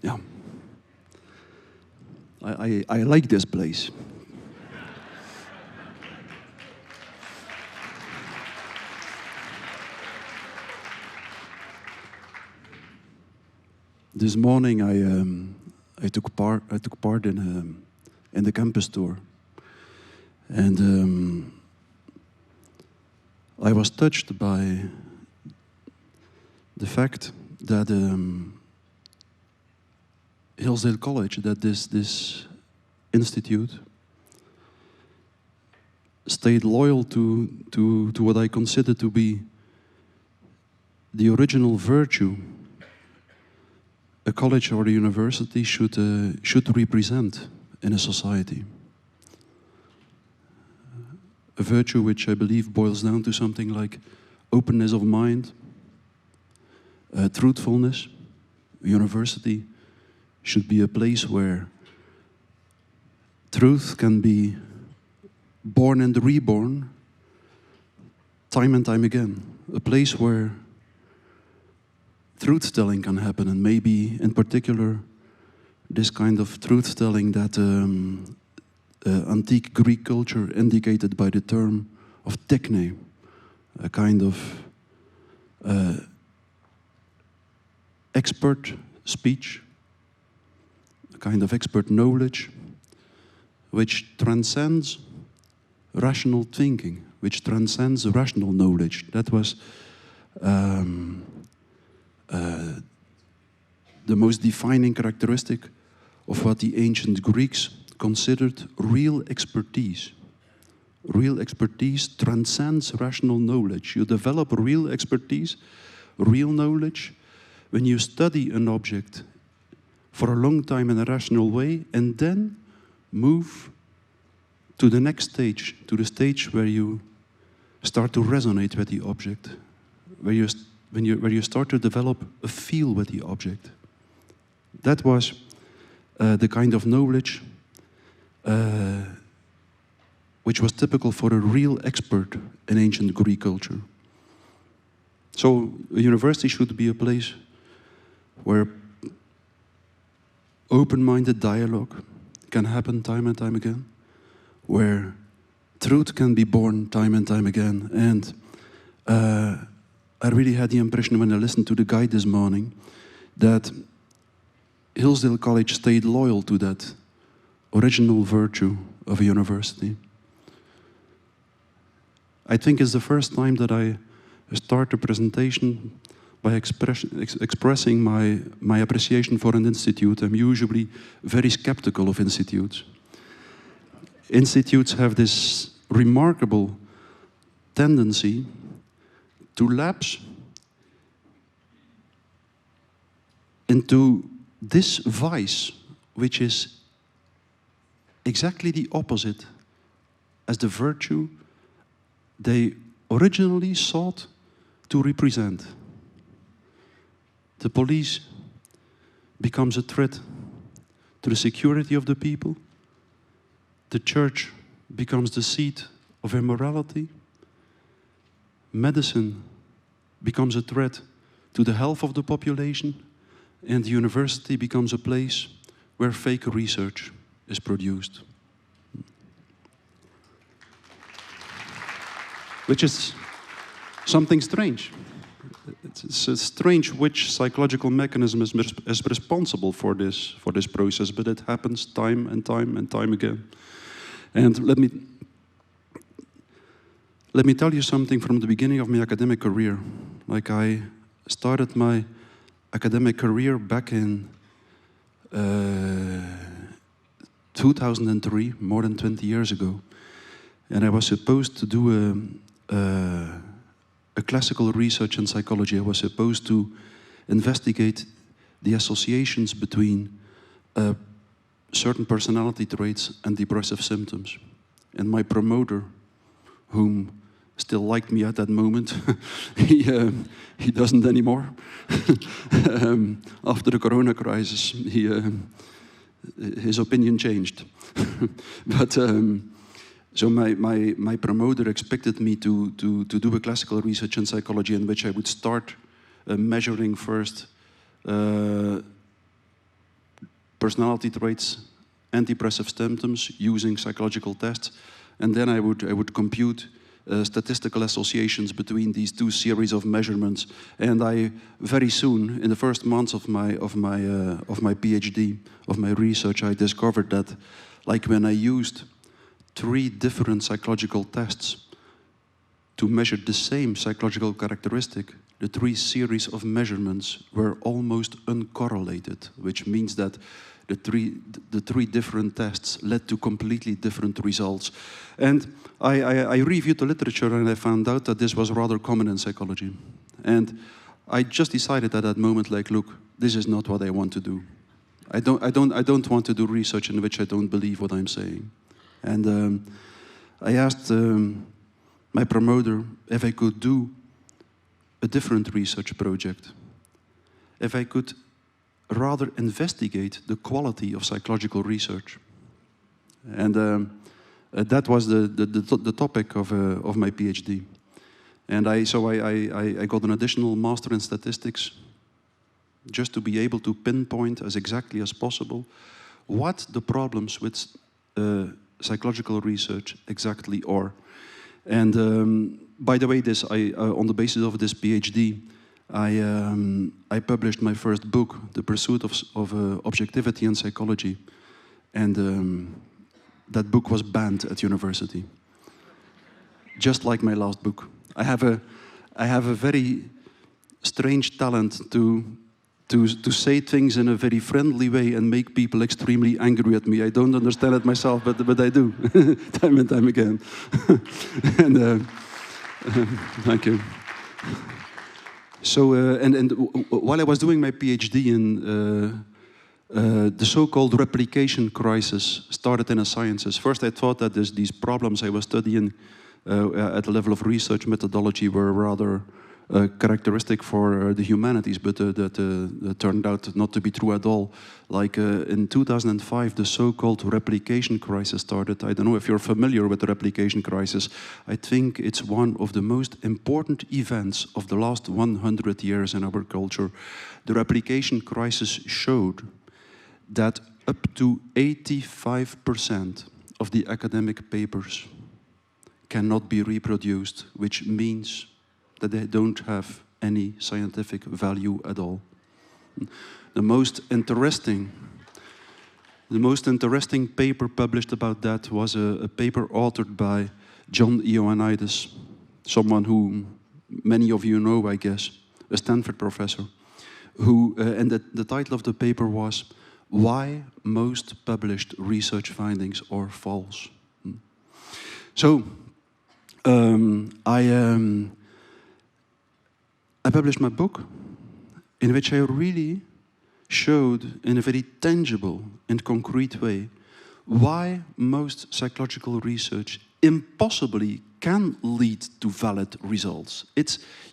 Yeah. I like this place. This morning I took part in the campus tour, and I was touched by the fact that Hillsdale College, that this institute, stayed loyal to what I consider to be the original virtue a college or a university should represent in a society. A virtue which I believe boils down to something like openness of mind, truthfulness. A university should be a place where truth can be born and reborn time and time again. A place where truth-telling can happen, and maybe in particular this kind of truth-telling that antique Greek culture indicated by the term of techne, a kind of expert speech, a kind of expert knowledge, which transcends rational thinking, which transcends rational knowledge. That was the most defining characteristic of what the ancient Greeks considered real expertise. Real expertise transcends rational knowledge. You develop real expertise, real knowledge, when you study an object for a long time in a rational way and then move to the next stage, to the stage where you start to resonate with the object, where you start to develop a feel with the object. That was the kind of knowledge which was typical for a real expert in ancient Greek culture. So a university should be a place where open-minded dialogue can happen time and time again, where truth can be born time and time again. And I really had the impression when I listened to the guide this morning that Hillsdale College stayed loyal to that original virtue of a university. I think it's the first time that I start a presentation by expressing my appreciation for an institute. I'm usually very skeptical of institutes. Institutes have this remarkable tendency to lapse into this vice, which is exactly the opposite as the virtue they originally sought to represent. The police becomes a threat to the security of the people. The church becomes the seat of immorality. Medicine becomes a threat to the health of the population, and the university becomes a place where fake research is produced. Which is something strange. It's strange which psychological mechanism is responsible for this process, but it happens time and time and time again. And let me tell you something from the beginning of my academic career. Like, I started my academic career back in 2003, more than 20 years ago. And I was supposed to do a classical research in psychology. I was supposed to investigate the associations between certain personality traits and depressive symptoms. And my promoter, whom still liked me at that moment, he doesn't anymore. After the Corona crisis, his opinion changed. But so my promoter expected me to do a classical research in psychology in which I would start measuring first personality traits, antidepressive symptoms using psychological tests, and then I would compute statistical associations between these two series of measurements. And I very soon, in the first months of my PhD, of my research, I discovered that, like when I used 3 different psychological tests to measure the same psychological characteristic, the 3 series of measurements were almost uncorrelated, which means that the three different tests led to completely different results. And I reviewed the literature and I found out that this was rather common in psychology. And I just decided at that moment, like, look, this is not what I want to do. I don't want to do research in which I don't believe what I'm saying. And I asked my promoter if I could do a different research project, if I could rather investigate the quality of psychological research. And that was the topic of my PhD. And so I got an additional master in statistics just to be able to pinpoint as exactly as possible what the problems with psychological research exactly are. And by the way, on the basis of this PhD, I published my first book, The Pursuit of Objectivity in Psychology, and that book was banned at university, just like my last book. I have a very strange talent to say things in a very friendly way and make people extremely angry at me. I don't understand it myself, but I do, time and time again. And thank you. So, and while I was doing my PhD in the so-called replication crisis started in the sciences. First, I thought that these problems I was studying at the level of research methodology were rather characteristic for the humanities, but that turned out not to be true at all. Like in 2005, the so-called replication crisis started. I don't know if you're familiar with the replication crisis. I think it's one of the most important events of the last 100 years in our culture. The replication crisis showed that up to 85% of the academic papers cannot be reproduced, which means that they don't have any scientific value at all. The most interesting paper published about that was a paper authored by John Ioannidis, someone who many of you know, I guess, a Stanford professor, who, and the title of the paper was "Why Most Published Research Findings Are False." So, I published my book in which I really showed in a very tangible and concrete way why most psychological research impossibly can lead to valid results.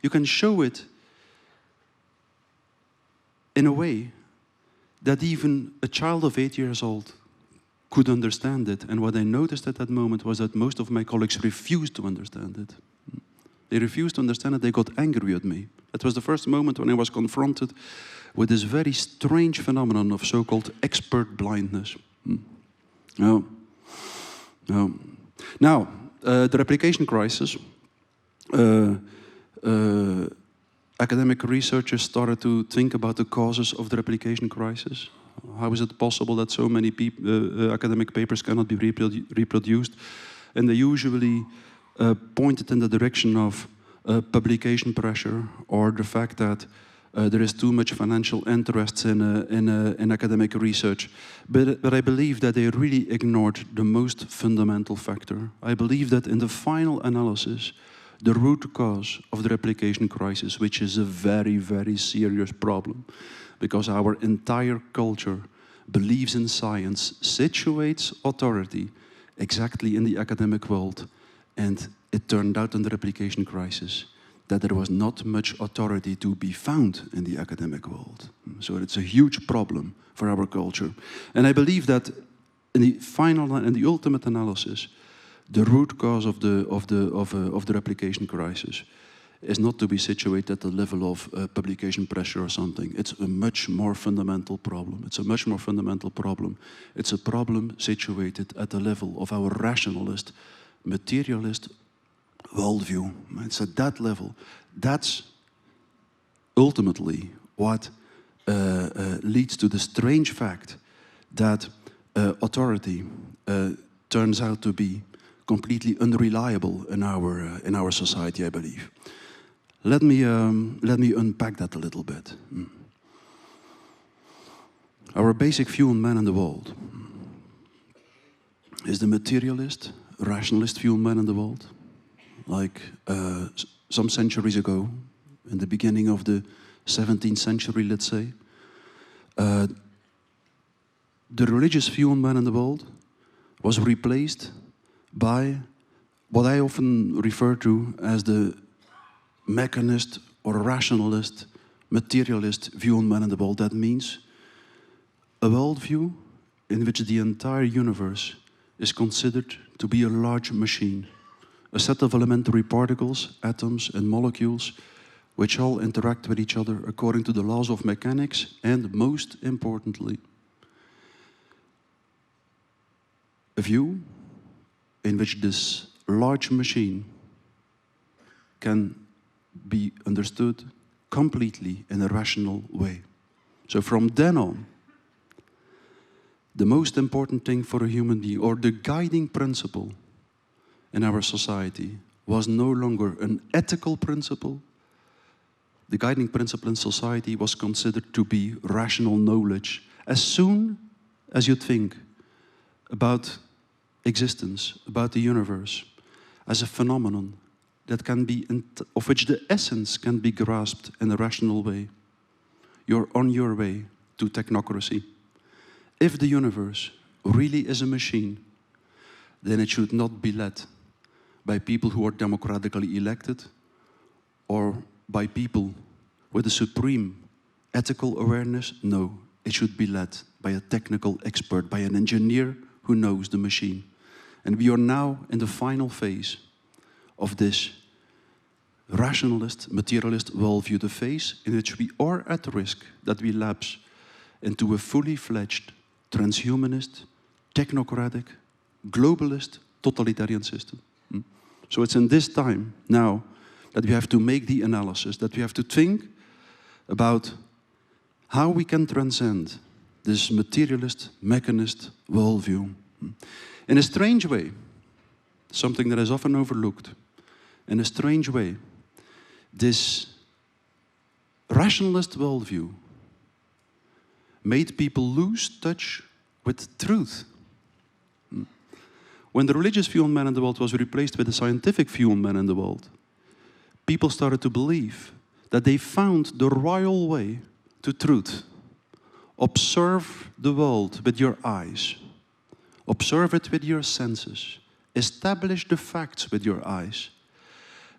You can show it in a way that even a child of 8 years old could understand it. And what I noticed at that moment was that most of my colleagues refused to understand it. They refused to understand it, they got angry at me. That was the first moment when I was confronted with this very strange phenomenon of so-called expert blindness. Now, the replication crisis, academic researchers started to think about the causes of the replication crisis. How is it possible that so many academic papers cannot be reproduced? And they usually pointed in the direction of publication pressure, or the fact that there is too much financial interest in academic research. But I believe that they really ignored the most fundamental factor. I believe that in the final analysis, the root cause of the replication crisis, which is a very, very serious problem, because our entire culture believes in science, situates authority exactly in the academic world, and it turned out in the replication crisis that there was not much authority to be found in the academic world. So it's a huge problem for our culture. And I believe that in the final and the ultimate analysis, the root cause of the replication crisis is not to be situated at the level of publication pressure or something. It's a much more fundamental problem. It's a much more fundamental problem. It's a problem situated at the level of our rationalist, materialist worldview. It's at that level. That's ultimately what leads to the strange fact that authority turns out to be completely unreliable in our society, I believe. Let me unpack that a little bit. Our basic view on man and the world is the materialist, rationalist view on man and the world. Like some centuries ago, in the beginning of the 17th century, let's say, the religious view on man and the world was replaced by what I often refer to as the mechanist or rationalist, materialist view on man and the world. That means a worldview in which the entire universe is considered to be a large machine, a set of elementary particles, atoms and molecules, which all interact with each other according to the laws of mechanics, and most importantly, a view in which this large machine can be understood completely in a rational way. So from then on, the most important thing for a human being, or the guiding principle in our society, was no longer an ethical principle. The guiding principle in society was considered to be rational knowledge. As soon as you think about existence, about the universe, as a phenomenon that can be, of which the essence can be grasped in a rational way, you're on your way to technocracy. If the universe really is a machine, then it should not be led by people who are democratically elected or by people with a supreme ethical awareness. No, it should be led by a technical expert, by an engineer who knows the machine. And we are now in the final phase of this rationalist, materialist worldview, the phase in which we are at risk that we lapse into a fully fledged transhumanist, technocratic, globalist, totalitarian system. So it's in this time now that we have to make the analysis, that we have to think about how we can transcend this materialist, mechanist worldview. In a strange way, something that is often overlooked, in a strange way, this rationalist worldview made people lose touch with truth. When the religious view on man and the world was replaced with the scientific view on man and the world, people started to believe that they found the royal way to truth. Observe the world with your eyes. Observe it with your senses. Establish the facts with your eyes.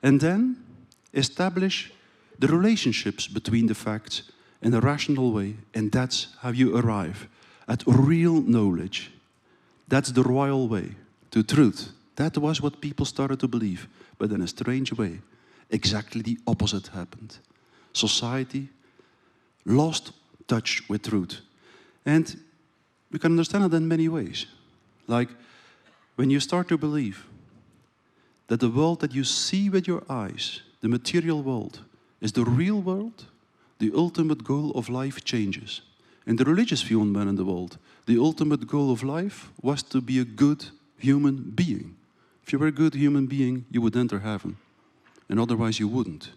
And then establish the relationships between the facts in a rational way. And that's how you arrive at real knowledge. That's the royal way to truth. That was what people started to believe. But in a strange way, exactly the opposite happened. Society lost touch with truth. And we can understand it in many ways. Like when you start to believe that the world that you see with your eyes, the material world, is the real world, the ultimate goal of life changes. In the religious view on man and the world, the ultimate goal of life was to be a good human being. If you were a good human being, you would enter heaven. And otherwise you wouldn't.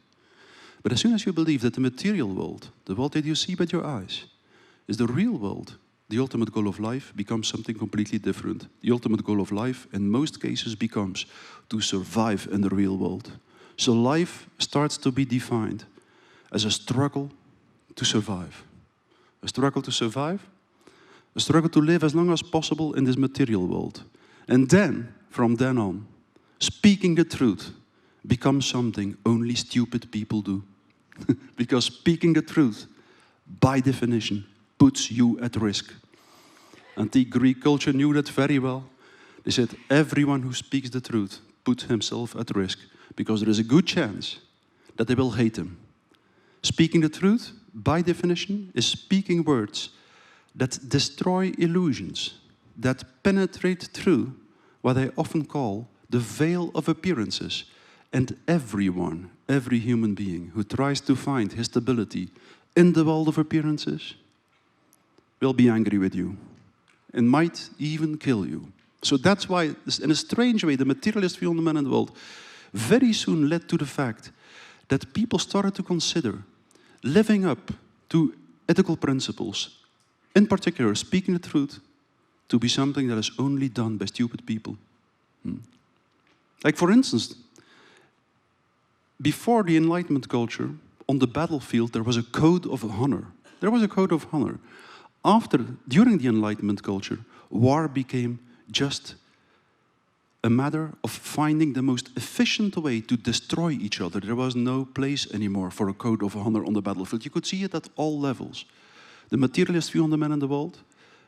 But as soon as you believe that the material world, the world that you see with your eyes, is the real world, the ultimate goal of life becomes something completely different. The ultimate goal of life, in most cases, becomes to survive in the real world. So life starts to be defined as a struggle to survive. A struggle to survive, a struggle to live as long as possible in this material world. And then, from then on, speaking the truth becomes something only stupid people do. Because speaking the truth, by definition, puts you at risk. Antique Greek culture knew that very well. They said, everyone who speaks the truth puts himself at risk, because there is a good chance that they will hate him. Speaking the truth, by definition, is speaking words that destroy illusions, that penetrate through what I often call the veil of appearances. And everyone, every human being who tries to find his stability in the world of appearances will be angry with you and might even kill you. So that's why, in a strange way, the materialist view on the man and the world very soon led to the fact that people started to consider living up to ethical principles, in particular speaking the truth, to be something that is only done by stupid people. Like, for instance, before the Enlightenment culture, on the battlefield there was a code of honor. There was a code of honor. During the Enlightenment culture, war became just a matter of finding the most efficient way to destroy each other. There was no place anymore for a code of honor on the battlefield. You could see it at all levels. The materialist view on the man and the world,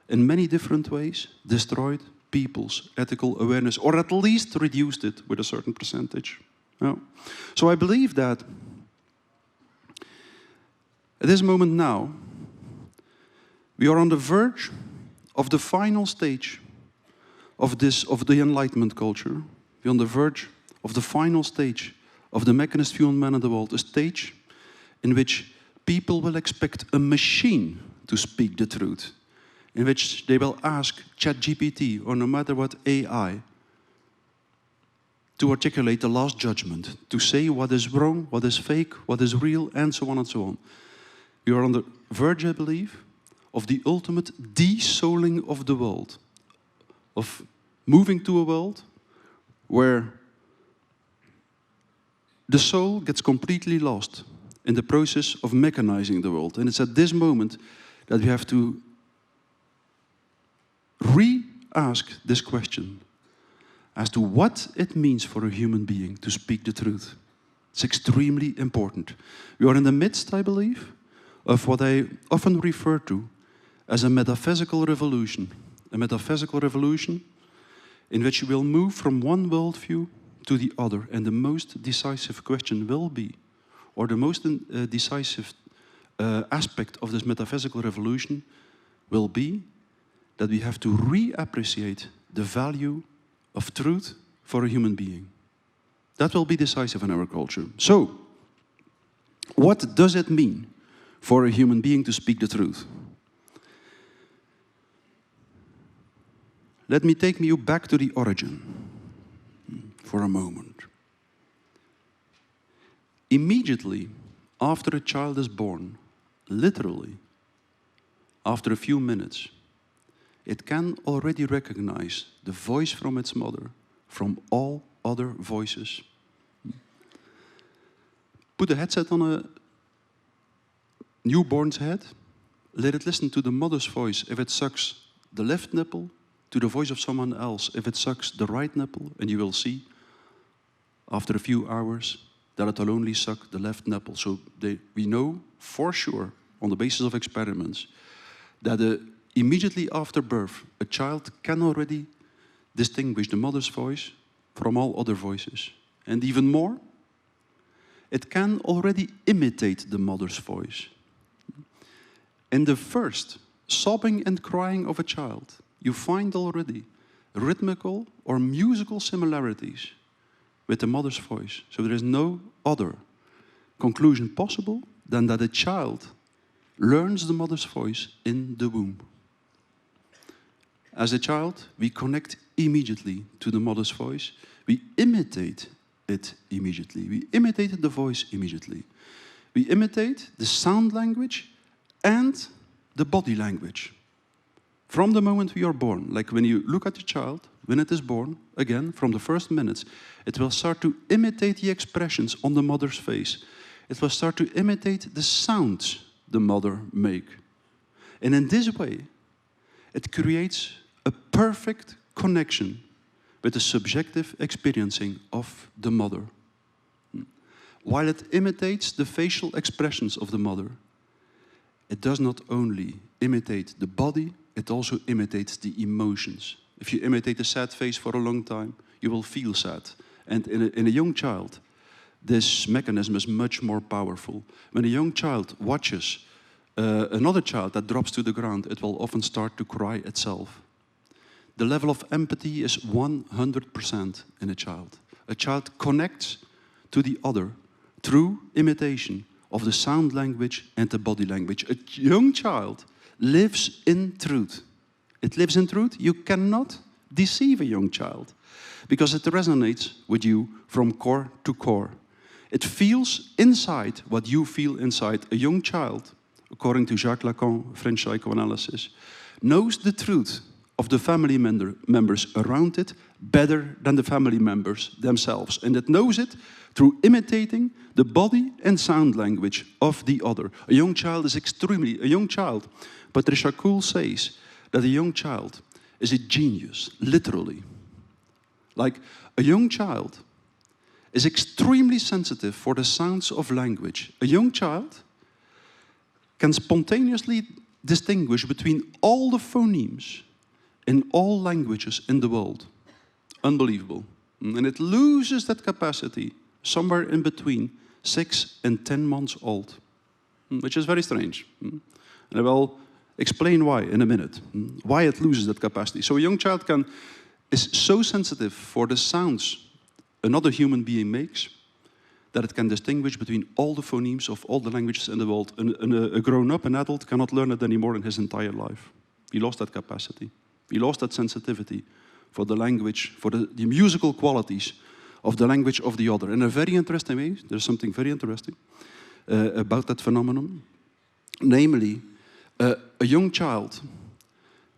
in many different ways, destroyed people's ethical awareness, or at least reduced it with a certain percentage. So I believe that at this moment now, we are on the verge of the final stage of the Enlightenment culture. We're on the verge of the final stage of the mechanist view on man and the world, a stage in which people will expect a machine to speak the truth, in which they will ask ChatGPT or no matter what AI to articulate the last judgment, to say what is wrong, what is fake, what is real, and so on and so on. We are on the verge, I believe, of the ultimate de-souling of the world, of moving to a world where the soul gets completely lost in the process of mechanizing the world. And it's at this moment that we have to re-ask this question as to what it means for a human being to speak the truth. It's extremely important. We are in the midst, I believe, of what I often refer to as a metaphysical revolution. A metaphysical revolution in which we will move from one worldview to the other. And the most decisive question will be, or the most decisive aspect of this metaphysical revolution will be that we have to reappreciate the value of truth for a human being. That will be decisive in our culture. So, what does it mean for a human being to speak the truth? Let me take you back to the origin for a moment. Immediately after a child is born, literally, after a few minutes, it can already recognize the voice from its mother from all other voices. Put a headset on a newborn's head, let it listen to the mother's voice if it sucks the left nipple, to the voice of someone else if it sucks the right nipple, and you will see after a few hours that it will only suck the left nipple. So we know for sure, on the basis of experiments, that immediately after birth, a child can already distinguish the mother's voice from all other voices. And even more, it can already imitate the mother's voice. In the first sobbing and crying of a child, you find already rhythmical or musical similarities with the mother's voice. So there is no other conclusion possible than that a child learns the mother's voice in the womb. As a child, we connect immediately to the mother's voice. We imitate it immediately. We imitate the voice immediately. We imitate the sound language and the body language. From the moment we are born, like when you look at the child, when it is born, again, from the first minutes, it will start to imitate the expressions on the mother's face. It will start to imitate the sounds the mother makes. And in this way, it creates a perfect connection with the subjective experiencing of the mother. While it imitates the facial expressions of the mother, it does not only imitate the body, it also imitates the emotions. If you imitate a sad face for a long time, you will feel sad. And in a young child, this mechanism is much more powerful. When a young child watches another child that drops to the ground, it will often start to cry itself. The level of empathy is 100% in a child. A child connects to the other through imitation of the sound language and the body language. A young child lives in truth. It lives in truth. You cannot deceive a young child because it resonates with you from core to core. It feels inside what you feel inside. A young child, according to Jacques Lacan, French psychoanalysis, knows the truth of the family members around it better than the family members themselves. And it knows it through imitating the body and sound language of the other. A young child is extremely, a young child. Patricia Kuhl says that a young child is a genius, literally. Like a young child is extremely sensitive for the sounds of language. A young child can spontaneously distinguish between all the phonemes in all languages in the world. Unbelievable. And it loses that capacity somewhere in between 6 and 10 months old, which is very strange. And I will explain why in a minute, why it loses that capacity. So a young child is so sensitive for the sounds another human being makes that it can distinguish between all the phonemes of all the languages in the world. A grown-up, an adult, cannot learn it anymore in his entire life. He lost that capacity. He lost that sensitivity for the language, for the musical qualities of the language of the other. In a very interesting way, there's something very interesting about that phenomenon. Namely, a young child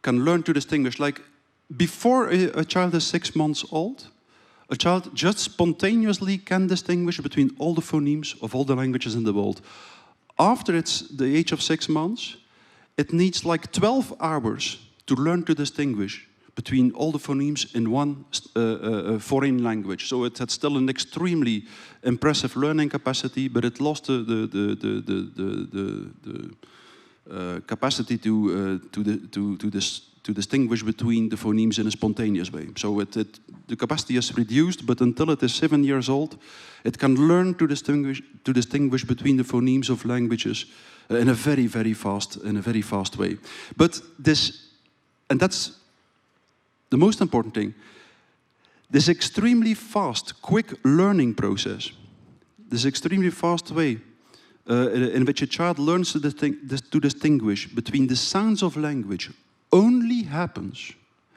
can learn to distinguish, like before a child is 6 months old, a child just spontaneously can distinguish between all the phonemes of all the languages in the world. After it's the age of 6 months, it needs like 12 hours to learn to distinguish between all the phonemes in one foreign language. So it had still an extremely impressive learning capacity, but it lost the capacity to distinguish between the phonemes in a spontaneous way. So the capacity is reduced, but until it is 7 years old, it can learn to distinguish between the phonemes of languages in a very, very fast way. But and that's the most important thing, this extremely fast, quick learning process, this extremely fast way in which a child learns to distinguish between the sounds of language only happens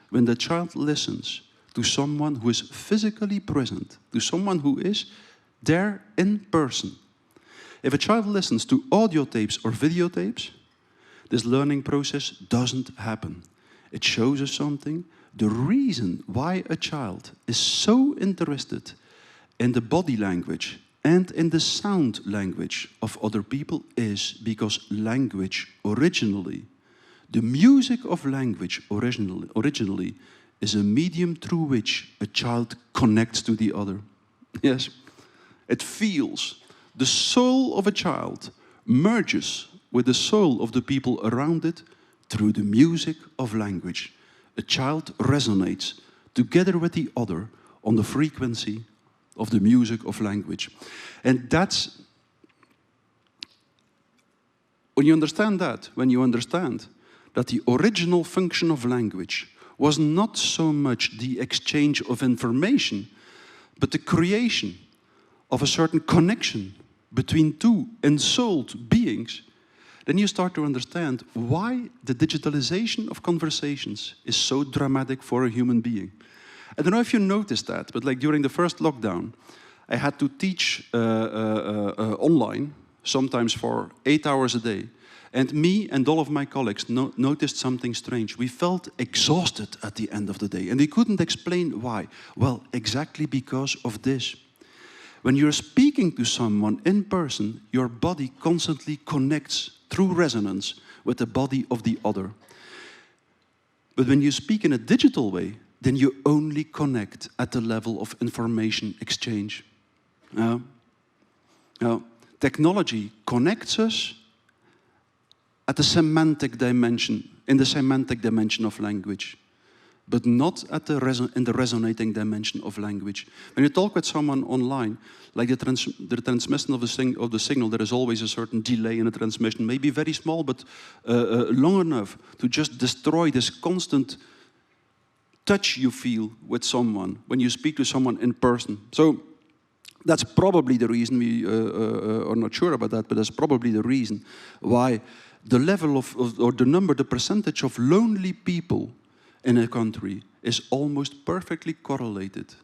when the child listens to someone who is physically present, to someone who is there in person. If a child listens to audio tapes or videotapes, this learning process doesn't happen. It shows us something. The reason why a child is so interested in the body language and in the sound language of other people is because language originally, the music of language originally is a medium through which a child connects to the other. Yes, it feels. The soul of a child merges with the soul of the people around it through the music of language. A child resonates together with the other on the frequency of the music of language. And that's, when you understand that the original function of language was not so much the exchange of information, but the creation of a certain connection between two ensouled beings, then you start to understand why the digitalization of conversations is so dramatic for a human being. I don't know if you noticed that, but like during the first lockdown, I had to teach online, sometimes for 8 hours a day. And me and all of my colleagues noticed something strange. We felt exhausted at the end of the day, and we couldn't explain why. Well, exactly because of this. When you're speaking to someone in person, your body constantly connects through resonance with the body of the other. But when you speak in a digital way, then you only connect at the level of information exchange. Technology connects us at the semantic dimension, in the semantic dimension of language. but not at in the resonating dimension of language. When you talk with someone online, like the transmission of the signal, there is always a certain delay in the transmission, maybe very small, but long enough to just destroy this constant touch you feel with someone when you speak to someone in person. So that's probably the reason we are not sure about that, but that's probably the reason why the level or the percentage of lonely people in a country is almost perfectly correlated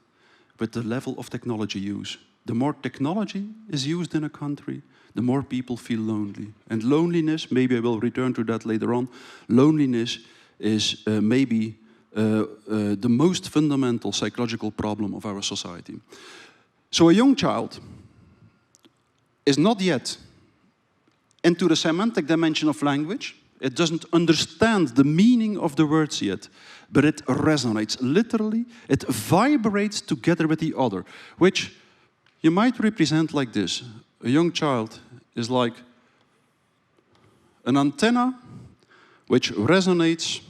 with the level of technology use. The more technology is used in a country, the more people feel lonely. And loneliness, maybe I will return to that later on, loneliness is maybe the most fundamental psychological problem of our society. So a young child is not yet into the semantic dimension of language. It doesn't understand the meaning of the words yet, but it resonates. Literally, it vibrates together with the other, which you might represent like this. A young child is like an antenna which resonates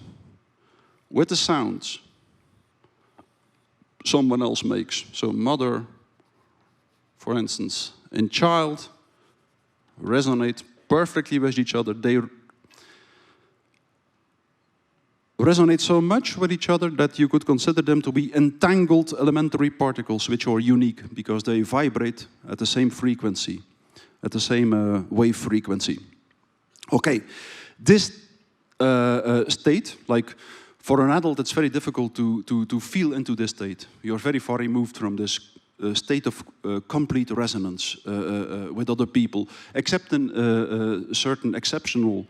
with the sounds someone else makes. So mother, for instance, and child resonate perfectly with each other. They resonate so much with each other that you could consider them to be entangled elementary particles, which are unique because they vibrate at the same frequency, at the same wave frequency. Okay, this state, like for an adult, it's very difficult to feel into this state. You're very far removed from this state of complete resonance with other people, except in certain exceptional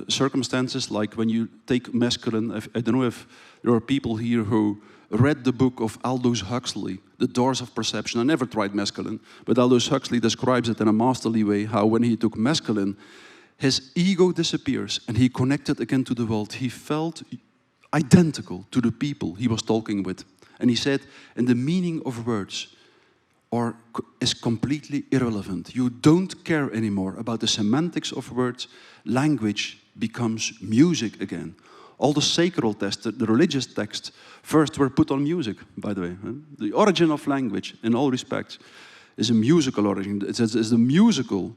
circumstances, like when you take masculine. I don't know if there are people here who read the book of Aldous Huxley, The Doors of Perception. I never tried masculine, but Aldous Huxley describes it in a masterly way, how when he took masculine, his ego disappears and he connected again to the world. He felt identical to the people he was talking with. And he said, and the meaning of words is completely irrelevant. You don't care anymore about the semantics of words. Language becomes music again. All the sacred texts, the religious texts, first were put on music, by the way. The origin of language, in all respects, is a musical origin. It's the musical,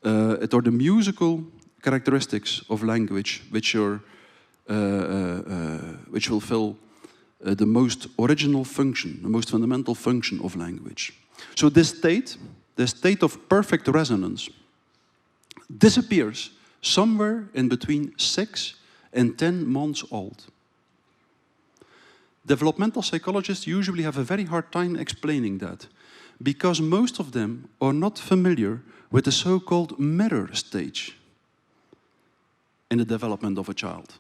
or the musical characteristics of language which fulfill the most original function, the most fundamental function of language. So this state of perfect resonance, disappears somewhere in between 6 and 10 months old. Developmental psychologists usually have a very hard time explaining that, because most of them are not familiar with the so-called mirror stage in the development of a child.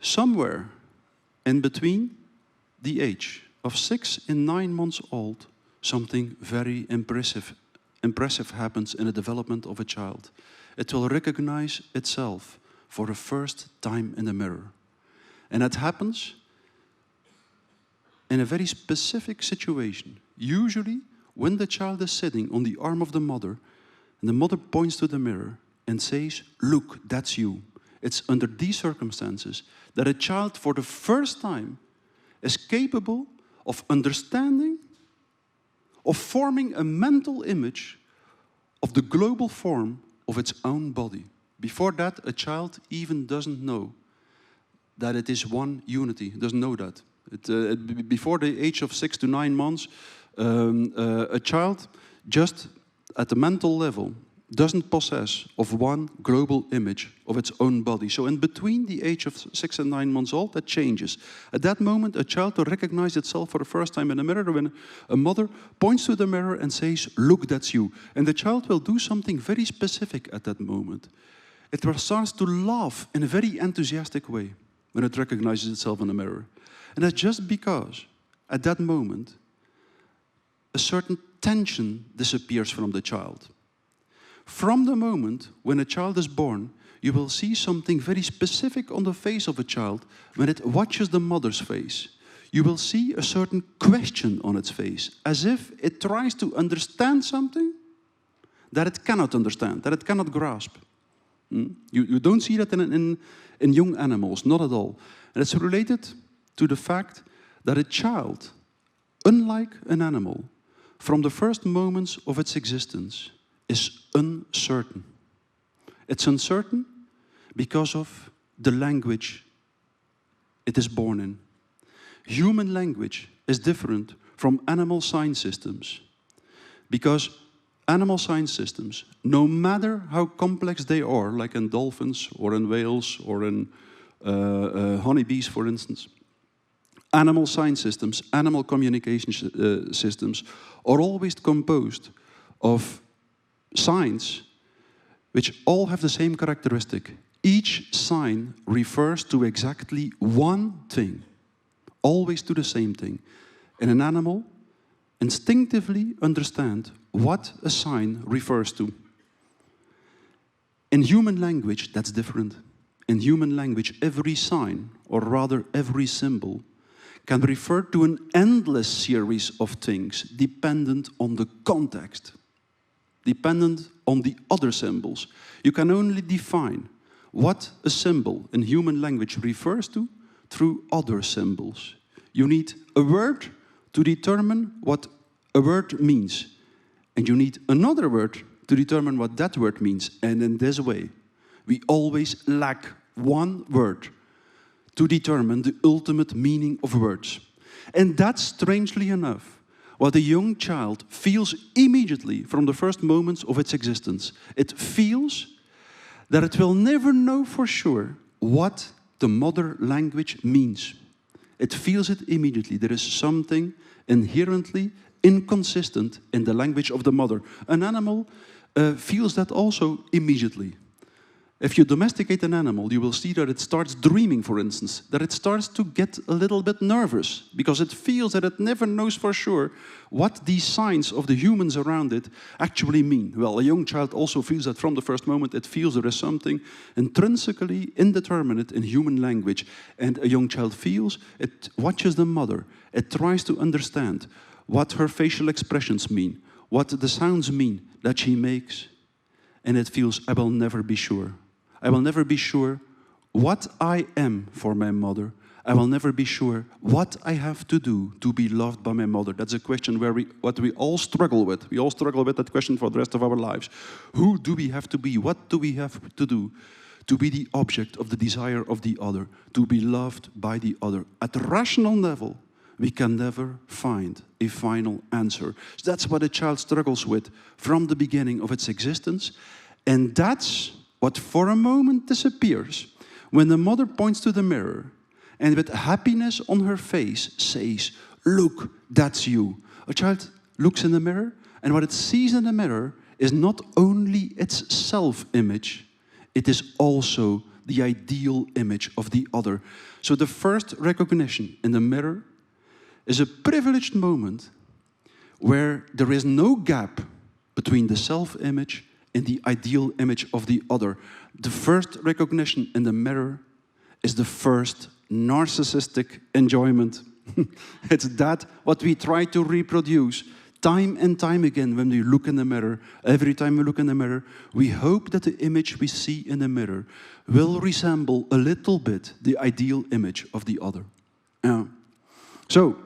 Somewhere in between the age of 6 and 9 months old, something very impressive happens in the development of a child. It will recognize itself for the first time in the mirror. And that happens in a very specific situation. Usually, when the child is sitting on the arm of the mother, and the mother points to the mirror and says, "Look, that's you." It's under these circumstances that a child, for the first time, is capable of understanding, of forming a mental image of the global form of its own body. Before that, a child even doesn't know that it is one unity. It doesn't know that. Before the age of 6 to 9 months, a child, just at the mental level, doesn't possess of one global image of its own body. So in between the age of 6 and 9 months old, that changes. At that moment, a child will recognize itself for the first time in a mirror when a mother points to the mirror and says, "Look, that's you." And the child will do something very specific at that moment. It starts to laugh in a very enthusiastic way when it recognizes itself in the mirror. And that's just because, at that moment, a certain tension disappears from the child. From the moment when a child is born, you will see something very specific on the face of a child when it watches the mother's face. You will see a certain question on its face, as if it tries to understand something that it cannot understand, that it cannot grasp. You don't see that in young animals, not at all. And it's related to the fact that a child, unlike an animal, from the first moments of its existence, is uncertain. It's uncertain because of the language it is born in. Human language is different from animal sign systems because animal sign systems, no matter how complex they are, like in dolphins or in whales or in honeybees, for instance, animal sign systems, animal communication systems are always composed of signs which all have the same characteristic. Each sign refers to exactly one thing, always to the same thing. And an animal instinctively understands what a sign refers to. In human language, that's different. In human language, every sign, or rather every symbol, can refer to an endless series of things dependent on the context, dependent on the other symbols. You can only define what a symbol in human language refers to through other symbols. You need a word to determine what a word means. And you need another word to determine what that word means. And in this way, we always lack one word to determine the ultimate meaning of words. And that's, strangely enough, what a young child feels immediately from the first moments of its existence. It feels that it will never know for sure what the mother language means. It feels it immediately. There is something inherently inconsistent in the language of the mother. An animal feels that also immediately. If you domesticate an animal, you will see that it starts dreaming, for instance, that it starts to get a little bit nervous because it feels that it never knows for sure what these signs of the humans around it actually mean. Well, a young child also feels that from the first moment. It feels there is something intrinsically indeterminate in human language. And a young child feels, it watches the mother, it tries to understand what her facial expressions mean, what the sounds mean that she makes, and it feels, I will never be sure. I will never be sure what I am for my mother. I will never be sure what I have to do to be loved by my mother. That's a question what we all struggle with. We all struggle with that question for the rest of our lives. Who do we have to be? What do we have to do to be the object of the desire of the other, to be loved by the other? At the rational level, we can never find a final answer. So that's what a child struggles with from the beginning of its existence. And that's what for a moment disappears when the mother points to the mirror and with happiness on her face says, look, that's you. A child looks in the mirror, and what it sees in the mirror is not only its self-image, it is also the ideal image of the other. So the first recognition in the mirror is a privileged moment where there is no gap between the self-image and the ideal image of the other. The first recognition in the mirror is the first narcissistic enjoyment. It's that what we try to reproduce time and time again when we look in the mirror. Every time we look in the mirror, we hope that the image we see in the mirror will resemble a little bit the ideal image of the other. So,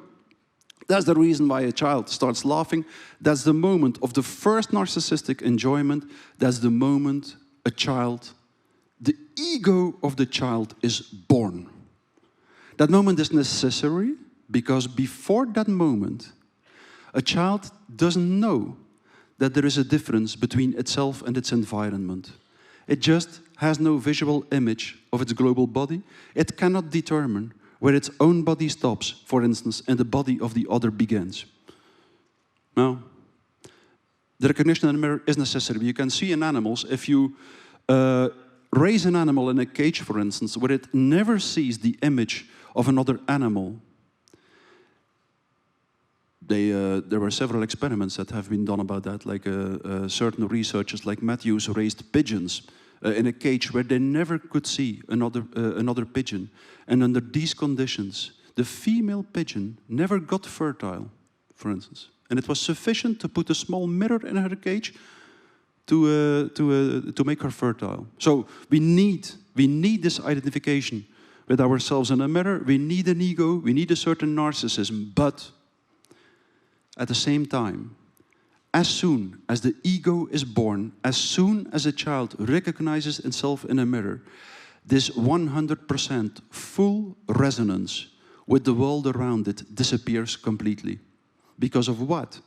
that's the reason why a child starts laughing. That's the moment of the first narcissistic enjoyment. That's the moment a child, the ego of the child is born. That moment is necessary because before that moment, a child doesn't know that there is a difference between itself and its environment. It just has no visual image of its global body. It cannot determine where its own body stops, for instance, and the body of the other begins. Now, the recognition in the mirror is necessary. You can see in animals, if you raise an animal in a cage, for instance, where it never sees the image of another animal. There were several experiments that have been done about that, like certain researchers like Matthews raised pigeons in a cage where they never could see another pigeon. And under these conditions, the female pigeon never got fertile, for instance. And it was sufficient to put a small mirror in her cage to make her fertile. So we need this identification with ourselves in a mirror. We need an ego, we need a certain narcissism, but at the same time, as soon as the ego is born, as soon as a child recognizes itself in a mirror, this 100% full resonance with the world around it disappears completely. Because of what?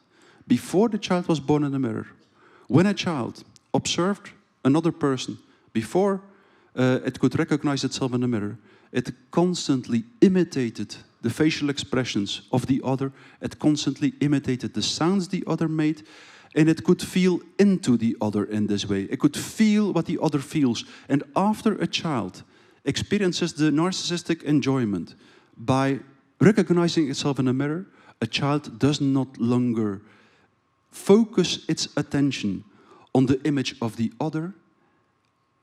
Before the child was born in the mirror, when a child observed another person, before it could recognize itself in the mirror, it constantly imitated the facial expressions of the other, it constantly imitated the sounds the other made, and it could feel into the other in this way. It could feel what the other feels. And after a child experiences the narcissistic enjoyment by recognizing itself in a mirror, a child does not longer focus its attention on the image of the other.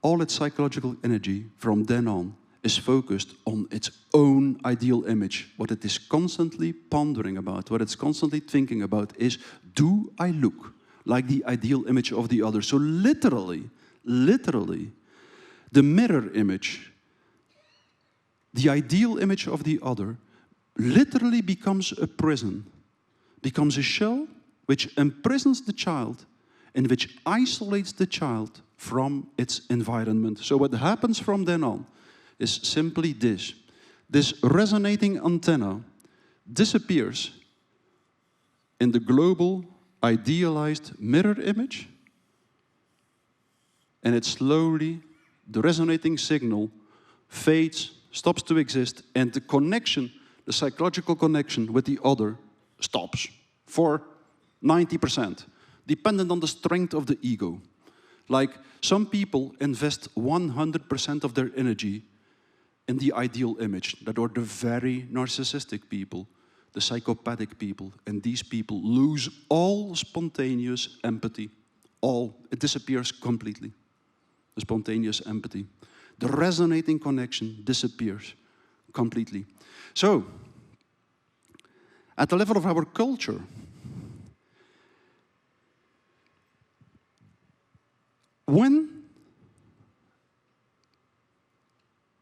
All its psychological energy from then on is focused on its own ideal image. What it is constantly pondering about, what it's constantly thinking about is, do I look like the ideal image of the other? So literally, the mirror image, the ideal image of the other, literally becomes a prison, becomes a shell which imprisons the child and which isolates the child from its environment. So what happens from then on is simply this. This resonating antenna disappears in the global, idealized mirror image, and it slowly, the resonating signal fades, stops to exist, and the connection, the psychological connection with the other stops for 90%, dependent on the strength of the ego. Like, some people invest 100% of their energy in the ideal image. That are the very narcissistic people, the psychopathic people, and these people lose all spontaneous empathy. It disappears completely, the spontaneous empathy. The resonating connection disappears completely. So, at the level of our culture, when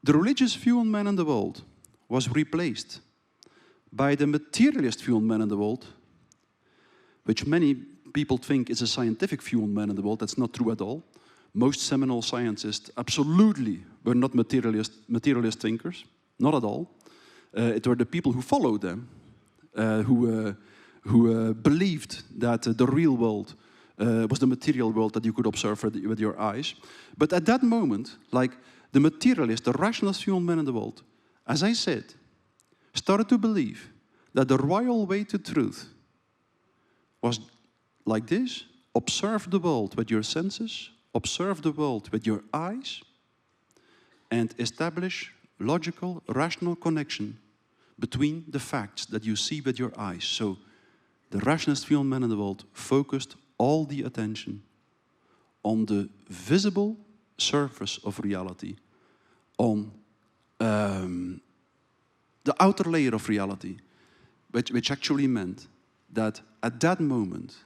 the religious view on man and the world was replaced by the materialist view on man and the world, which many people think is a scientific view on man and the world, that's not true at all. Most seminal scientists absolutely were not materialist thinkers, not at all. It were the people who followed them, who believed that the real world was the material world that you could observe with your eyes. But at that moment, like the materialist, the rationalist view on man and the world, as I said, started to believe that the royal way to truth was like this: observe the world with your senses, observe the world with your eyes, and establish logical, rational connection between the facts that you see with your eyes. So the rationalist view on man and the world focused all the attention on the visible surface of reality, on the outer layer of reality, which actually meant that at that moment,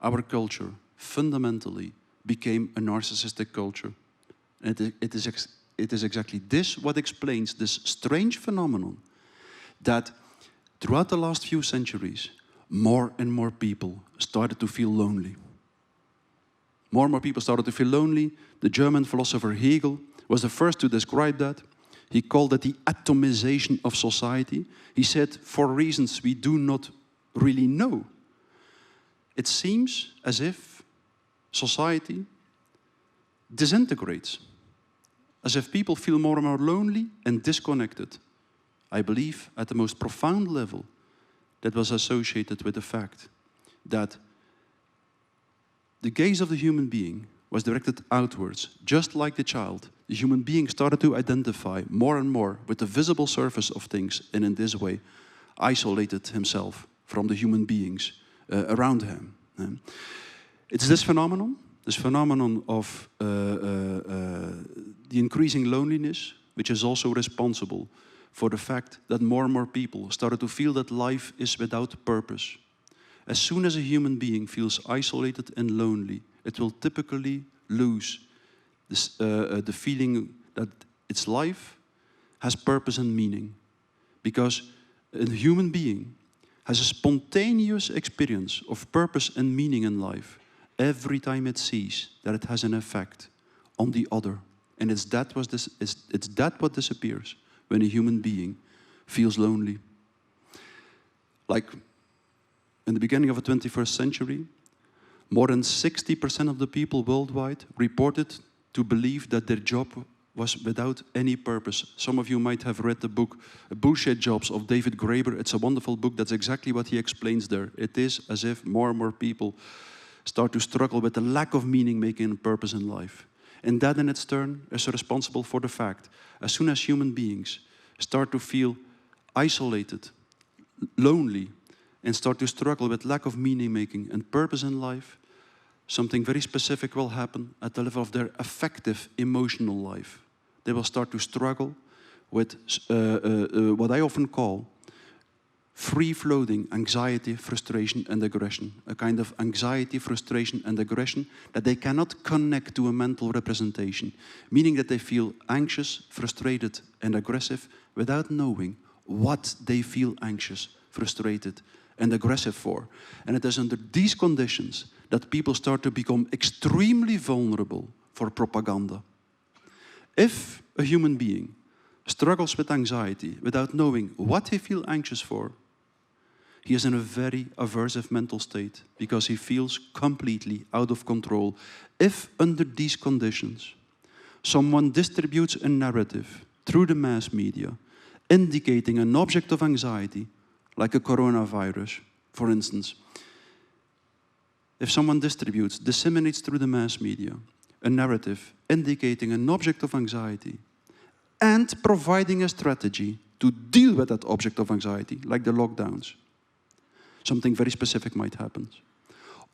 our culture fundamentally became a narcissistic culture. And it is exactly this what explains this strange phenomenon that throughout the last few centuries, more and more people started to feel lonely. More and more people started to feel lonely. The German philosopher Hegel was the first to describe that. He called it the atomization of society. He said, for reasons we do not really know, it seems as if society disintegrates, as if people feel more and more lonely and disconnected. I believe at the most profound level that was associated with the fact that the gaze of the human being was directed outwards. Just like the child, the human being started to identify more and more with the visible surface of things, and in this way isolated himself from the human beings around him. It's this phenomenon of the increasing loneliness, which is also responsible for the fact that more and more people started to feel that life is without purpose. As soon as a human being feels isolated and lonely, it will typically lose this, the feeling that its life has purpose and meaning, because a human being has a spontaneous experience of purpose and meaning in life every time it sees that it has an effect on the other. And it's that what disappears when a human being feels lonely. Like in the beginning of the 21st century, more than 60% of the people worldwide reported to believe that their job was without any purpose. Some of you might have read the book Bullshit Jobs of David Graeber. It's a wonderful book. That's exactly what he explains there. It is as if more and more people start to struggle with the lack of meaning making and purpose in life. And that in its turn is responsible for the fact, as soon as human beings start to feel isolated, lonely, and start to struggle with lack of meaning making and purpose in life, something very specific will happen at the level of their affective, emotional life. They will start to struggle with what I often call free-floating anxiety, frustration, and aggression. A kind of anxiety, frustration, and aggression that they cannot connect to a mental representation, meaning that they feel anxious, frustrated, and aggressive without knowing what they feel anxious, frustrated, and aggressive for. And it is under these conditions that people start to become extremely vulnerable for propaganda. If a human being struggles with anxiety without knowing what he feels anxious for, he is in a very aversive mental state because he feels completely out of control. If under these conditions, someone distributes a narrative through the mass media indicating an object of anxiety, like a coronavirus, for instance, if someone disseminates through the mass media a narrative indicating an object of anxiety and providing a strategy to deal with that object of anxiety, like the lockdowns, something very specific might happen.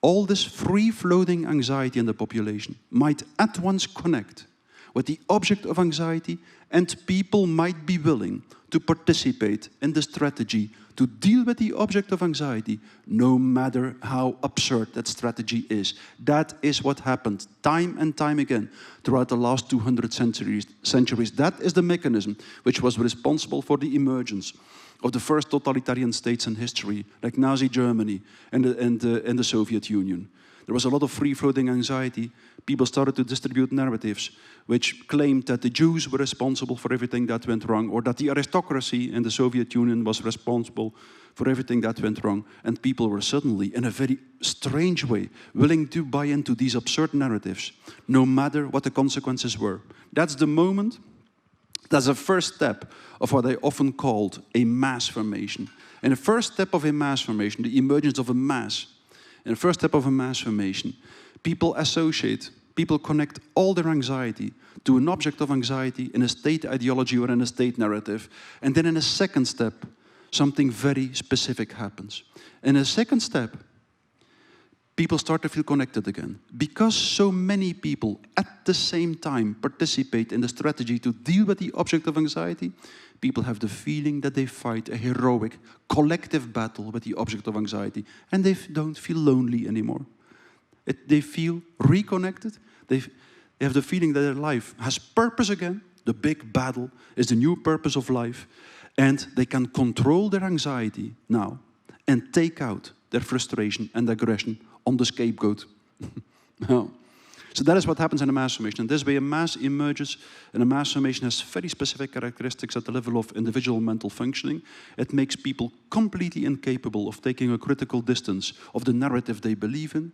All this free-floating anxiety in the population might at once connect with the object of anxiety, and people might be willing to participate in the strategy to deal with the object of anxiety, no matter how absurd that strategy is. That is what happened time and time again throughout the last 200 centuries. That is the mechanism which was responsible for the emergence of the first totalitarian states in history, like Nazi Germany and the Soviet Union. There was a lot of free-floating anxiety. People started to distribute narratives which claimed that the Jews were responsible for everything that went wrong, or that the aristocracy in the Soviet Union was responsible for everything that went wrong. And people were suddenly, in a very strange way, willing to buy into these absurd narratives, no matter what the consequences were. That's the moment, that's the first step of what I often called a mass formation. And the first step of a mass formation, the emergence of a mass, in the first step of a mass formation, people connect all their anxiety to an object of anxiety in a state ideology or in a state narrative. And then in a second step, something very specific happens. In a second step, people start to feel connected again. Because so many people at the same time participate in the strategy to deal with the object of anxiety, people have the feeling that they fight a heroic, collective battle with the object of anxiety, and they don't feel lonely anymore. They feel reconnected. They have the feeling that their life has purpose again. The big battle is the new purpose of life, and they can control their anxiety now and take out their frustration and aggression on the scapegoat. So that is what happens in a mass formation. And this way a mass emerges, and a mass formation has very specific characteristics at the level of individual mental functioning. It makes people completely incapable of taking a critical distance of the narrative they believe in.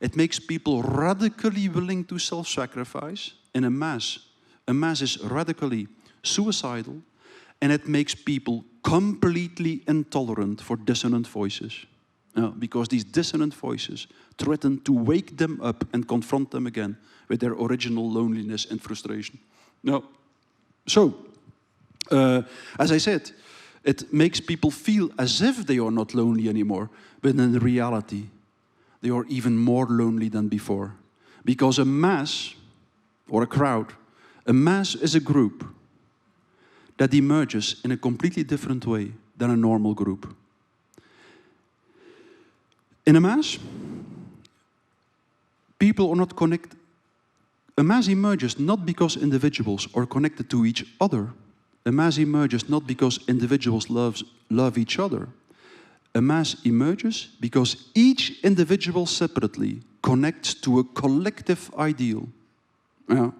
It makes people radically willing to self-sacrifice in a mass. A mass is radically suicidal, and it makes people completely intolerant for dissonant voices. Because these dissonant voices threaten to wake them up and confront them again with their original loneliness and frustration. As I said, it makes people feel as if they are not lonely anymore, but in reality, they are even more lonely than before. Because a mass, or a crowd, a mass is a group that emerges in a completely different way than a normal group. In a mass, people are not connected. A mass emerges not because individuals are connected to each other. A mass emerges not because individuals love each other. A mass emerges because each individual separately connects to a collective ideal. Yeah.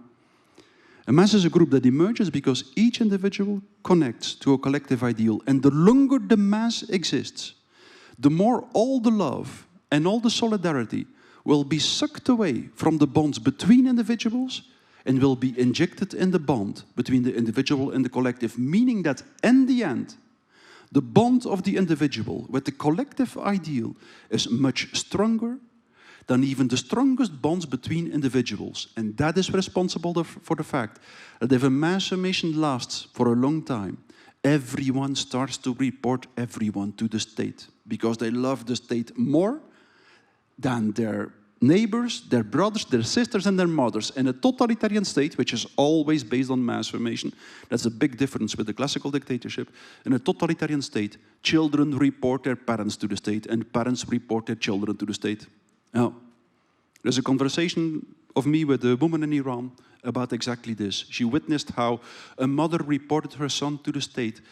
A mass is a group that emerges because each individual connects to a collective ideal. And the longer the mass exists, the more all the love and all the solidarity will be sucked away from the bonds between individuals and will be injected in the bond between the individual and the collective, meaning that in the end, the bond of the individual with the collective ideal is much stronger than even the strongest bonds between individuals. And that is responsible for the fact that if a mass formation lasts for a long time, everyone starts to report everyone to the state because they love the state more than their neighbors, their brothers, their sisters, and their mothers. In a totalitarian state, which is always based on mass formation, that's a big difference with the classical dictatorship. In a totalitarian state, children report their parents to the state, and parents report their children to the state. Now, there's a conversation of me with a woman in Iran about exactly this. She witnessed how a mother reported her son to the state,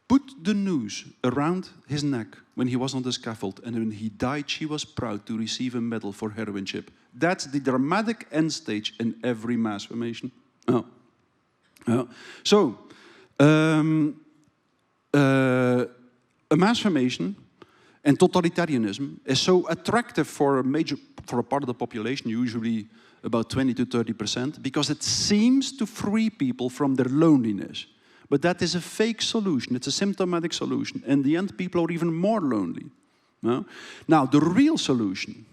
put the noose around his neck when he was on the scaffold, and when he died, she was proud to receive a medal for heroineship. That's the dramatic end stage in every mass formation. So, a mass formation and totalitarianism is so attractive for a part of the population, usually about 20 to 30%, because it seems to free people from their loneliness. But that is a fake solution. It's a symptomatic solution. In the end, people are even more lonely. No? Now, the real solution,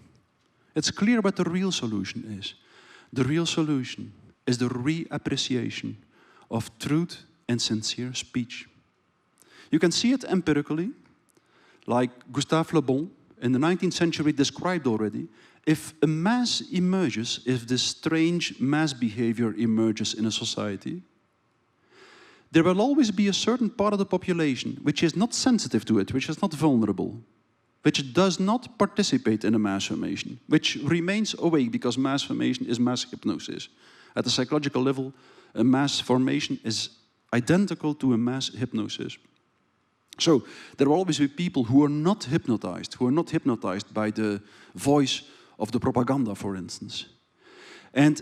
it's clear what the real solution is. The real solution is the reappreciation of truth and sincere speech. You can see it empirically, like Gustave Le Bon in the 19th century described already. If a mass emerges, if this strange mass behavior emerges in a society, there will always be a certain part of the population which is not sensitive to it, which is not vulnerable, which does not participate in a mass formation, which remains awake because mass formation is mass hypnosis. At the psychological level, a mass formation is identical to a mass hypnosis. So there will always be people who are not hypnotized by the voice of the propaganda, for instance. And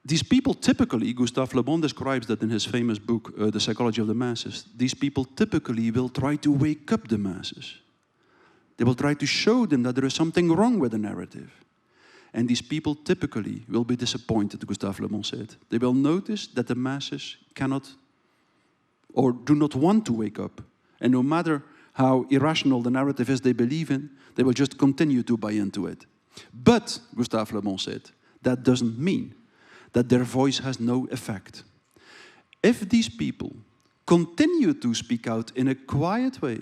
these people typically, Gustave Le Bon describes that in his famous book, The Psychology of the Masses, these people typically will try to wake up the masses. They will try to show them that there is something wrong with the narrative. And these people typically will be disappointed, Gustave Le Bon said. They will notice that the masses cannot or do not want to wake up. And no matter how irrational the narrative is they believe in, they will just continue to buy into it. But, Gustave Le Bon said, that doesn't mean that their voice has no effect. If these people continue to speak out in a quiet way,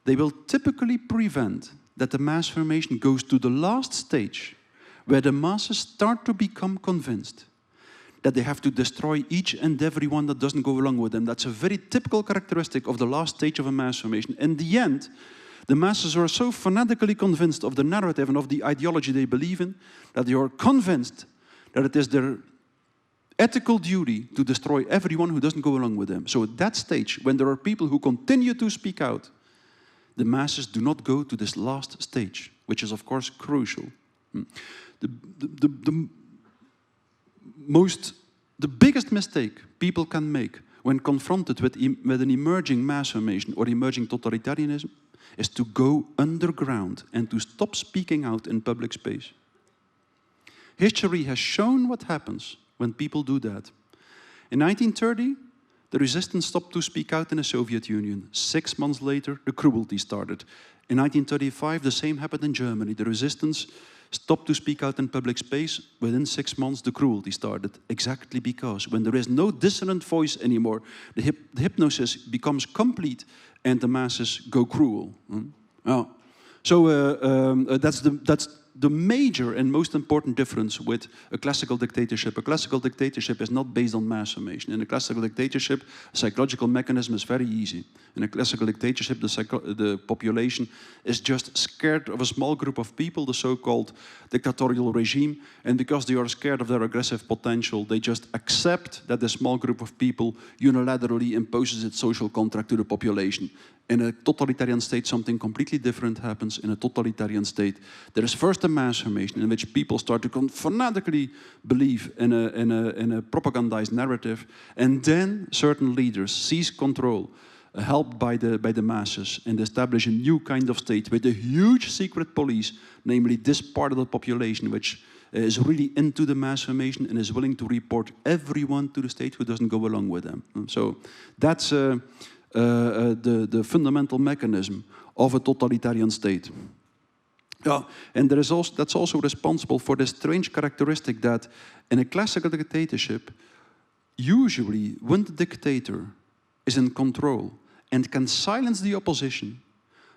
they will typically prevent that the mass formation goes to the last stage, where the masses start to become convinced that they have to destroy each and every one that doesn't go along with them. That's a very typical characteristic of the last stage of a mass formation. In the end, the masses are so fanatically convinced of the narrative and of the ideology they believe in that they are convinced that it is their ethical duty to destroy everyone who doesn't go along with them. So at that stage, when there are people who continue to speak out, the masses do not go to this last stage, which is of course crucial. The biggest mistake people can make when confronted with an emerging mass formation or emerging totalitarianism is to go underground and to stop speaking out in public space. History has shown what happens when people do that. In 1930, the resistance stopped to speak out in the Soviet Union. 6 months later, the cruelty started. In 1935, the same happened in Germany. The resistance stopped to speak out in public space. Within 6 months, the cruelty started. Exactly because when there is no dissonant voice anymore, the hypnosis becomes complete and the masses go cruel. That's the major and most important difference with a classical dictatorship is not based on mass formation. In a classical dictatorship, psychological mechanism is very easy. In a classical dictatorship, the population is just scared of a small group of people, the so-called dictatorial regime, and because they are scared of their aggressive potential, they just accept that the small group of people unilaterally imposes its social contract to the population. In a totalitarian state, something completely different happens. In a totalitarian state, there is first a mass formation in which people start to fanatically believe in a propagandized narrative, and then certain leaders seize control, helped by the masses, and establish a new kind of state with a huge secret police, namely this part of the population which is really into the mass formation and is willing to report everyone to the state who doesn't go along with them. So that's the fundamental mechanism of a totalitarian state. Yeah, and that's also responsible for the strange characteristic that in a classical dictatorship, usually when the dictator is in control and can silence the opposition,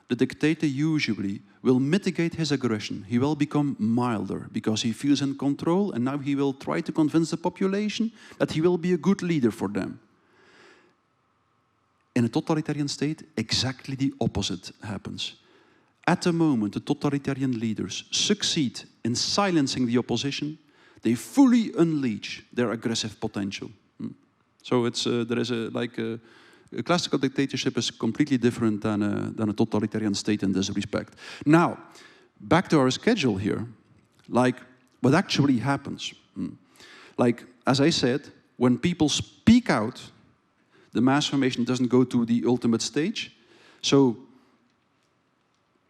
the dictator usually will mitigate his aggression. He will become milder because he feels in control, and now he will try to convince the population that he will be a good leader for them. In a totalitarian state, exactly the opposite happens. At the moment the totalitarian leaders succeed in silencing the opposition, they fully unleash their aggressive potential. So it's a classical dictatorship is completely different than a totalitarian state in this respect. Now, back to our schedule here, like what actually happens. Like, as I said, when people speak out, the mass formation doesn't go to the ultimate stage. So,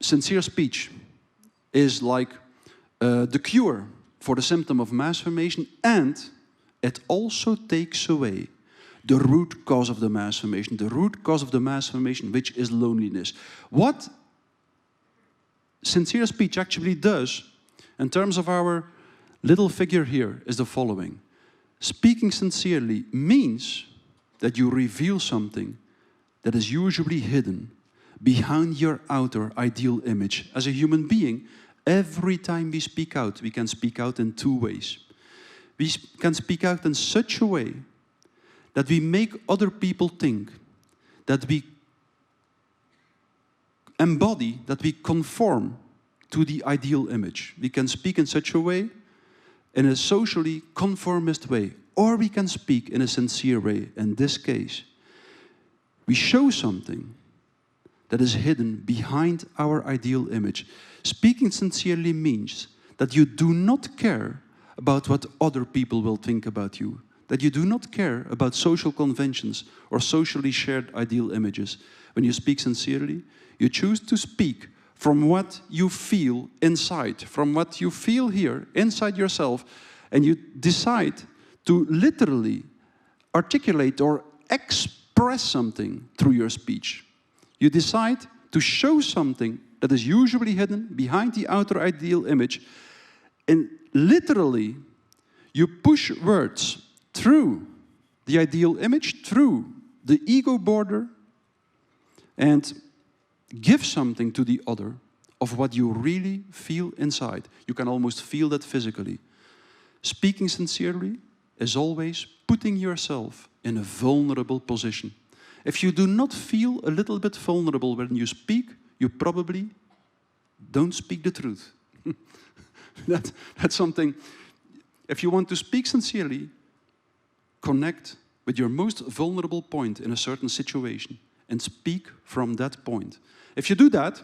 sincere speech is like the cure for the symptom of mass formation, and it also takes away the root cause of the mass formation. The root cause of the mass formation, which is loneliness. What sincere speech actually does, in terms of our little figure here, is the following. Speaking sincerely means that you reveal something that is usually hidden behind your outer ideal image. As a human being, every time we can speak out in two ways. We can speak out in such a way that we make other people think, that we embody, that we conform to the ideal image. We can speak in such a way, in a socially conformist way, or we can speak in a sincere way. In this case, we show something that is hidden behind our ideal image. Speaking sincerely means that you do not care about what other people will think about you, that you do not care about social conventions or socially shared ideal images. When you speak sincerely, you choose to speak from what you feel inside, from what you feel here, inside yourself, and you decide to literally articulate or express something through your speech. You decide to show something that is usually hidden behind the outer ideal image, and literally you push words through the ideal image, through the ego border, and give something to the other of what you really feel inside. You can almost feel that physically. Speaking sincerely is always putting yourself in a vulnerable position. If you do not feel a little bit vulnerable when you speak, you probably don't speak the truth. That's something. If you want to speak sincerely, connect with your most vulnerable point in a certain situation and speak from that point. If you do that,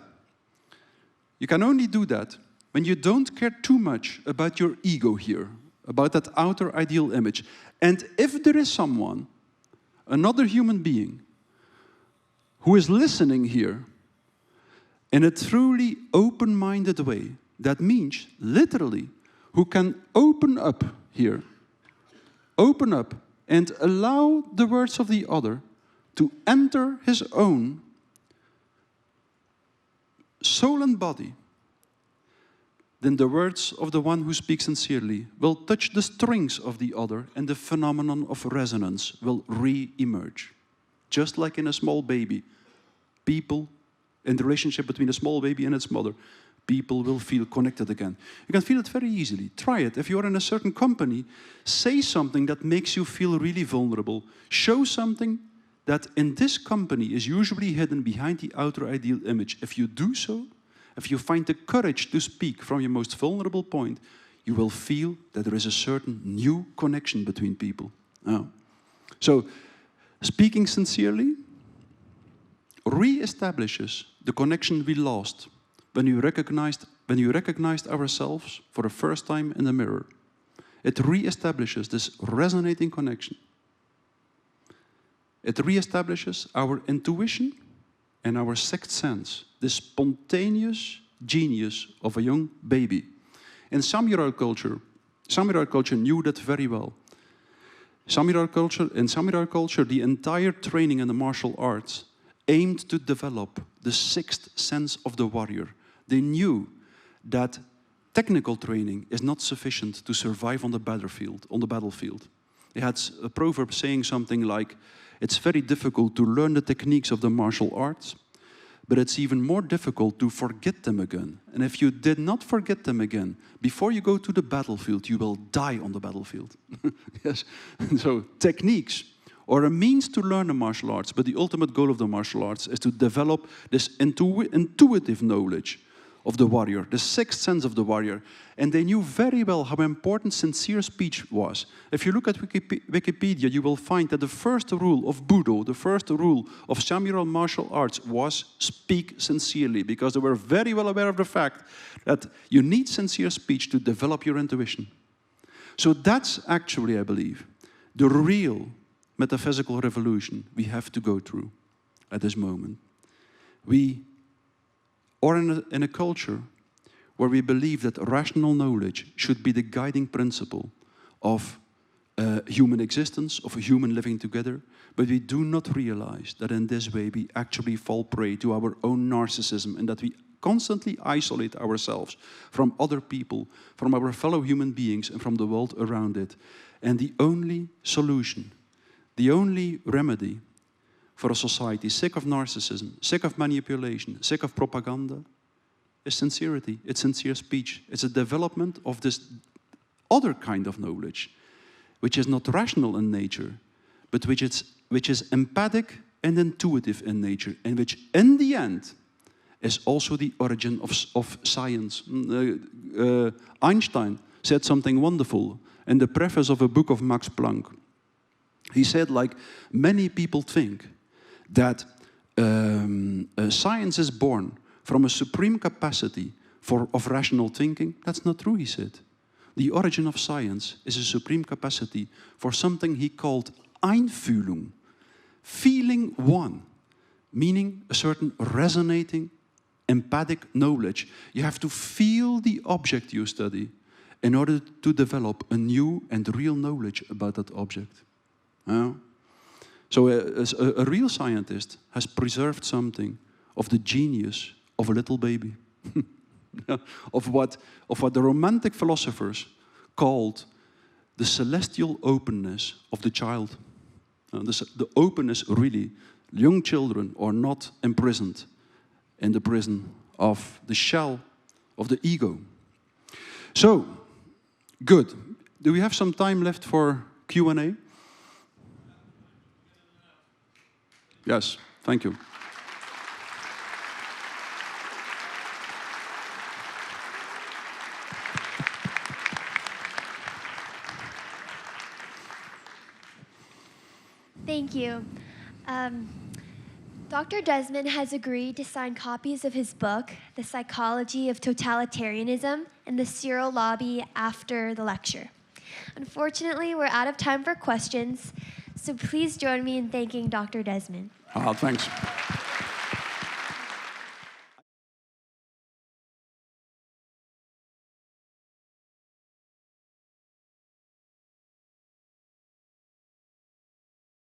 you can only do that when you don't care too much about your ego here, about that outer ideal image. And if there is someone, another human being, who is listening here in a truly open-minded way, that means, literally, who can open up here, open up and allow the words of the other to enter his own soul and body, then the words of the one who speaks sincerely will touch the strings of the other, and the phenomenon of resonance will re-emerge. Just like in a small baby, people, in the relationship between a small baby and its mother, people will feel connected again. You can feel it very easily. Try it. If you're in a certain company, say something that makes you feel really vulnerable. Show something that in this company is usually hidden behind the outer ideal image. If you do so, if you find the courage to speak from your most vulnerable point, you will feel that there is a certain new connection between people. So, speaking sincerely re-establishes the connection we lost when you recognized ourselves for the first time in the mirror. It re-establishes this resonating connection. It re-establishes our intuition and our sixth sense, this spontaneous genius of a young baby. In samurai culture knew that very well. In samurai culture, the entire training in the martial arts aimed to develop the sixth sense of the warrior. They knew that technical training is not sufficient to survive on the battlefield. They had a proverb saying something like, it's very difficult to learn the techniques of the martial arts, but it's even more difficult to forget them again. And if you did not forget them again, before you go to the battlefield, you will die on the battlefield. Yes. So techniques are a means to learn the martial arts, but the ultimate goal of the martial arts is to develop this intuitive knowledge of the warrior, the sixth sense of the warrior. And they knew very well how important sincere speech was. If you look at Wikipedia, you will find that the first rule of Budo, the first rule of samurai martial arts was speak sincerely, because they were very well aware of the fact that you need sincere speech to develop your intuition. So that's actually, I believe, the real metaphysical revolution we have to go through at this moment. We are in a culture where we believe that rational knowledge should be the guiding principle of human existence, of a human living together, but we do not realize that in this way we actually fall prey to our own narcissism, and that we constantly isolate ourselves from other people, from our fellow human beings, and from the world around it. And the only solution, the only remedy for a society sick of narcissism, sick of manipulation, sick of propaganda, is sincerity. It's sincere speech. It's a development of this other kind of knowledge, which is not rational in nature, but which is empathic and intuitive in nature, and which in the end is also the origin of science. Einstein said something wonderful in the preface of a book of Max Planck. He said, like, many people think that science is born from a supreme capacity of rational thinking. That's not true, he said. The origin of science is a supreme capacity for something he called Einfühlung, feeling one, meaning a certain resonating, empathic knowledge. You have to feel the object you study in order to develop a new and real knowledge about that object. So a real scientist has preserved something of the genius of a little baby, of what the romantic philosophers called the celestial openness of the child. The openness, really, young children are not imprisoned in the prison of the shell of the ego. So, good. Do we have some time left for Q&A? Yes, thank you. Thank you. Dr. Desmet has agreed to sign copies of his book, The Psychology of Totalitarianism, in the Cyril lobby after the lecture. Unfortunately, we're out of time for questions, so please join me in thanking Dr. Desmet. Thanks.